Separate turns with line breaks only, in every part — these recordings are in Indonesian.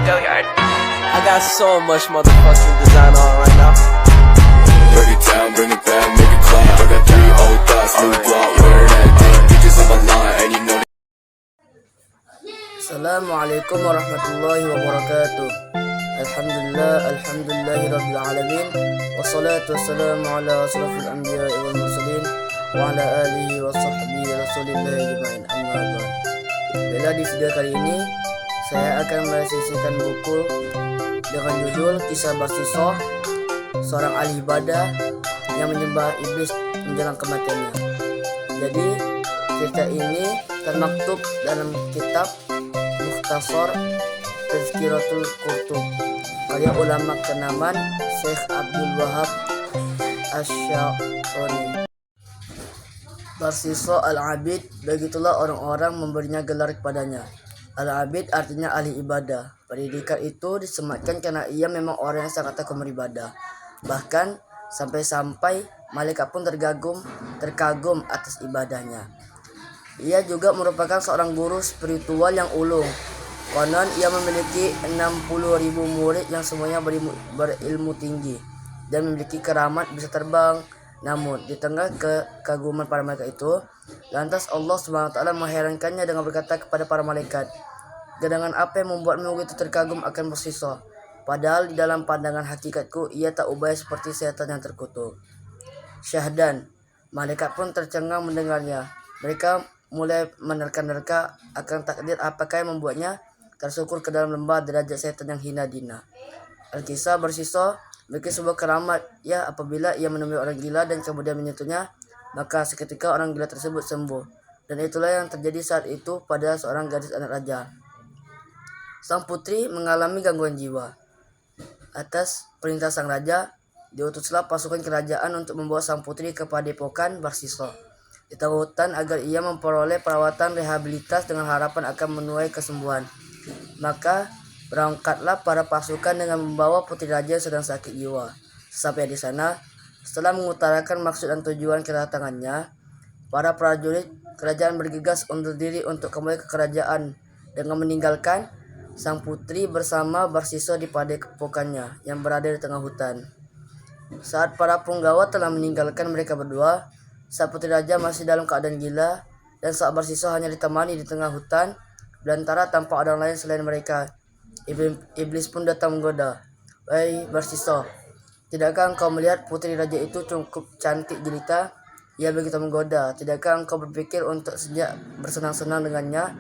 I got so much motherfucking design on right now.
Break it down, bring it back, make it clap. I got 3 old thoughts, new block, wear that thing. Bitches on my line, and you know.
Assalamualaikum warahmatullahi wabarakatuh. Alhamdulillahirabbil alamin. Wassalatu wassalamu ala asrofil anbiya'i wal mursalin wa ala alihi wa sahbihi rasulillahi ajma'in. Amma ba'd. Bila di video kali ini saya akan meresensikan buku dengan judul Kisah Barsisoh, seorang ahli ibadah yang menyembah iblis menjelang kematiannya. Jadi cerita ini termaktub dalam kitab Mukhtasar Tazkiratul Qutub karya ulama kenaman Syekh Abdul Wahab Asy-Sya'rani. Barsisoh Al-Abid, begitulah orang-orang memberinya gelar kepadanya. Al-Abid artinya ahli ibadah. Pendidikan itu disematkan karena ia memang orang yang sangat tekun beribadah. Bahkan sampai-sampai malaikat pun terkagum atas ibadahnya. Ia juga merupakan seorang guru spiritual yang ulung. Konon ia memiliki 60.000 murid yang semuanya berilmu tinggi dan memiliki keramat bisa terbang. Namun di tengah kekaguman para malaikat itu, lantas Allah SWT mengherankannya dengan berkata kepada para malaikat, "Gerangan apa yang membuatmu begitu terkagum akan Barsisoh? Padahal di dalam pandangan hakikatku ia tak ubah seperti setan yang terkutuk." Syahdan, malaikat pun tercengang mendengarnya. Mereka mulai menerka-nerka akan takdir apakah yang membuatnya tersukur ke dalam lembah derajat setan yang hina dina. Alkisah Barsisoh memiliki sebuah keramat, ya, apabila ia menemui orang gila dan kemudian menyentuhnya, maka seketika orang gila tersebut sembuh. Dan itulah yang terjadi saat itu pada seorang gadis anak raja. Sang putri mengalami gangguan jiwa. Atas perintah sang raja, diutuslah pasukan kerajaan untuk membawa sang putri ke padepokan Barsisoh di tengah hutan agar ia memperoleh perawatan rehabilitas dengan harapan akan menuai kesembuhan. Maka berangkatlah para pasukan dengan membawa putri raja yang sedang sakit jiwa. Sampai di sana, setelah mengutarakan maksud dan tujuan kedatangannya, para prajurit kerajaan bergegas undur diri untuk kembali ke kerajaan dengan meninggalkan sang putri bersama Barsisoh di padepokannya yang berada di tengah hutan. Saat para punggawa telah meninggalkan mereka berdua, sang putri raja masih dalam keadaan gila dan saat Barsisoh hanya ditemani di tengah hutan, belantara tanpa orang lain selain mereka. Iblis pun datang menggoda. "Wahai Barsisoh, tidakkah engkau melihat putri raja itu cukup cantik jelita? Ia begitu menggoda. Tidakkah engkau berpikir untuk sejak bersenang-senang dengannya?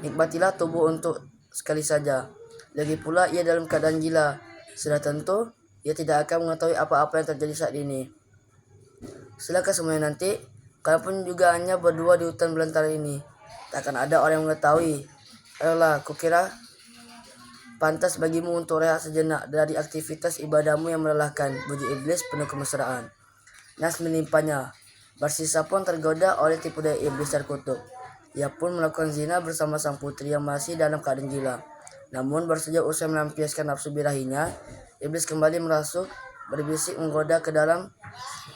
Nikmatilah tubuh untuk sekali saja. Lagi pula ia dalam keadaan gila. Sudah tentu ia tidak akan mengetahui apa-apa yang terjadi saat ini. Silakan semuanya nanti. Kalian pun juga hanya berdua di hutan belantara ini. Takkan ada orang yang mengetahui. Ayolah, kukira pantas bagimu untuk rehat sejenak dari aktivitas ibadahmu yang melelahkan." Puji iblis penuh kemesraan. Nas menimpanya. Barsisoh pun tergoda oleh tipu daya iblis terkutuk. Ia pun melakukan zina bersama sang putri yang masih dalam keadaan gila. Namun baru saja usai melampiaskan nafsu birahinya, iblis kembali merasuk, berbisik menggoda ke dalam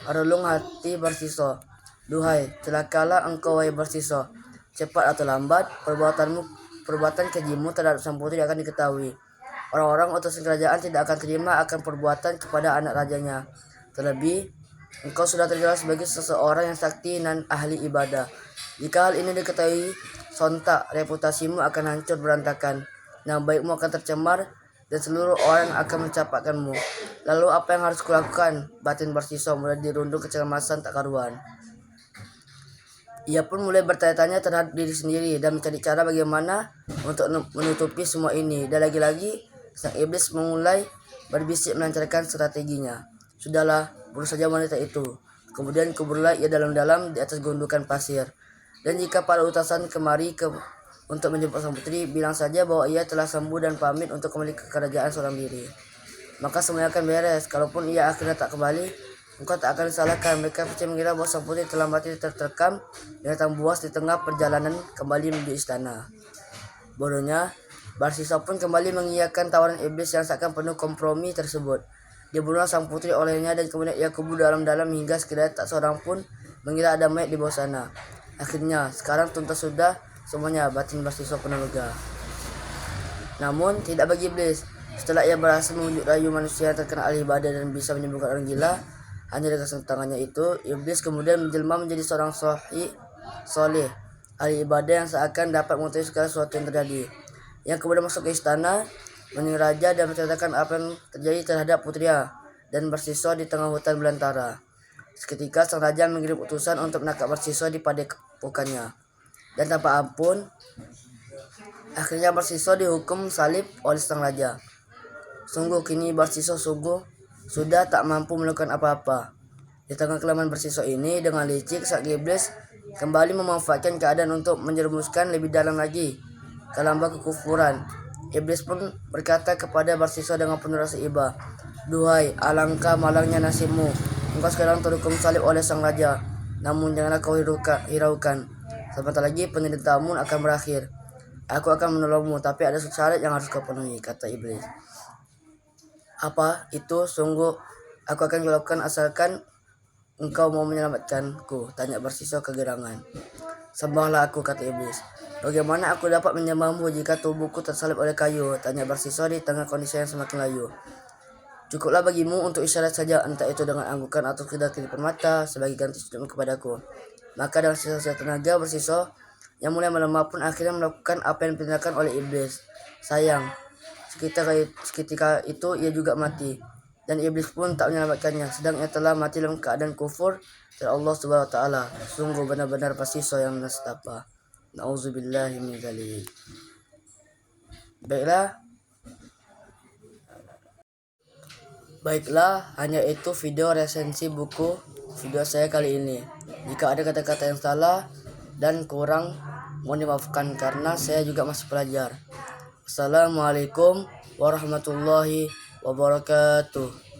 relung hati Barsisoh. "Duhai, celakalah engkau wahai Barsisoh. Cepat atau lambat, perbuatan kejimu terhadap sang putri akan diketahui. Orang-orang utusan kerajaan tidak akan terima akan perbuatan kepada anak rajanya. Terlebih, engkau sudah terkenal sebagai seseorang yang sakti dan ahli ibadah. Jika hal ini diketahui, sontak reputasimu akan hancur berantakan. Nama baikmu akan tercemar dan seluruh orang akan mencapakanmu. Lalu apa yang harus kulakukan?" Batin Barsisoh mulai dirundung kecemasan tak karuan. Ia pun mulai bertanya-tanya terhadap diri sendiri dan mencari cara bagaimana untuk menutupi semua ini. Dan lagi-lagi sang iblis mulai berbisik melancarkan strateginya. "Sudahlah, bunuh saja wanita itu. Kemudian kuburlah ia dalam-dalam di atas gundukan pasir. Dan jika para utusan kemari untuk menjemput sang putri, bilang saja bahwa ia telah sembuh dan pamit untuk kembali ke kerajaan seorang diri. Maka semuanya akan beres. Kalaupun ia akhirnya tak kembali, engkau tak akan disalahkan." Mereka percaya mengira bahwa sang putri telah mati terterkam binatang buas di tengah perjalanan kembali menuju istana. Bodohnya, Barsisoh pun kembali mengiyakan tawaran iblis yang seakan penuh kompromi tersebut. Dibunuhlah sang putri olehnya dan kemudian ia kubur dalam-dalam hingga sekiranya tak seorang pun mengira ada mayat di bawah sana. Akhirnya, sekarang tuntas sudah semuanya, batin Barsisoh penuh lega. Namun tidak bagi iblis. Setelah ia berhasil membujuk rayu manusia yang terkena ahli ibadah dan bisa menyembuhkan orang gila hanya dengan tangannya itu, iblis kemudian menjelma menjadi seorang soleh ahli ibadah yang seakan dapat mengetahui segala sesuatu yang terjadi. Yang kemudian masuk ke istana, menemui raja dan menceritakan apa yang terjadi terhadap putrinya dan bersiswa di tengah hutan belantara. Seketika sang raja mengirim utusan untuk menangkap bersiswa di padepokannya. Dan tanpa ampun, akhirnya bersiswa dihukum salib oleh sang raja. Sungguh kini bersiswa sudah tak mampu melakukan apa-apa. Di tengah kelemahan bersiswa ini, dengan licik sang iblis kembali memanfaatkan keadaan untuk menjerumuskan lebih dalam lagi ke lembah kekufuran. Iblis pun berkata kepada bersiswa dengan penuh rasa iba, "Duhai, alangkah malangnya nasibmu. Engkau sekarang terhukum salib oleh sang raja. Namun janganlah kau hiraukan. Sebentar lagi penderitaanmu akan berakhir. Aku akan menolongmu, tapi ada syarat yang harus kau penuhi," kata iblis. "Apa itu? Sungguh aku akan lakukan asalkan engkau mau menyelamatkanku," tanya bersiswa kegerangan. "Sembahlah aku," kata iblis. "Bagaimana aku dapat menyembahmu jika tubuhku tersalib oleh kayu?" tanya bersiswa di tengah kondisi yang semakin layu. "Cukuplah bagimu untuk isyarat saja, entah itu dengan anggukan atau sekedar kedipan mata, sebagai ganti sujudmu kepadaku." Maka dengan sisa-sisa tenaga bersiswa yang mulai melemah pun akhirnya melakukan apa yang diperintahkan oleh iblis. Sayang, seketika itu ia juga mati, dan iblis pun tak menyelamatkannya, sedang ia telah mati dalam keadaan kufur terhadap Allah Subhanahu wa taala. Sungguh benar-benar bersiswa yang nestapa. Nauzubillahi min dzalik. Baiklah, hanya itu video resensi buku video saya kali ini. Jika ada kata-kata yang salah dan kurang, mohon dimaafkan karena saya juga masih pelajar. Assalamualaikum warahmatullahi wabarakatuh.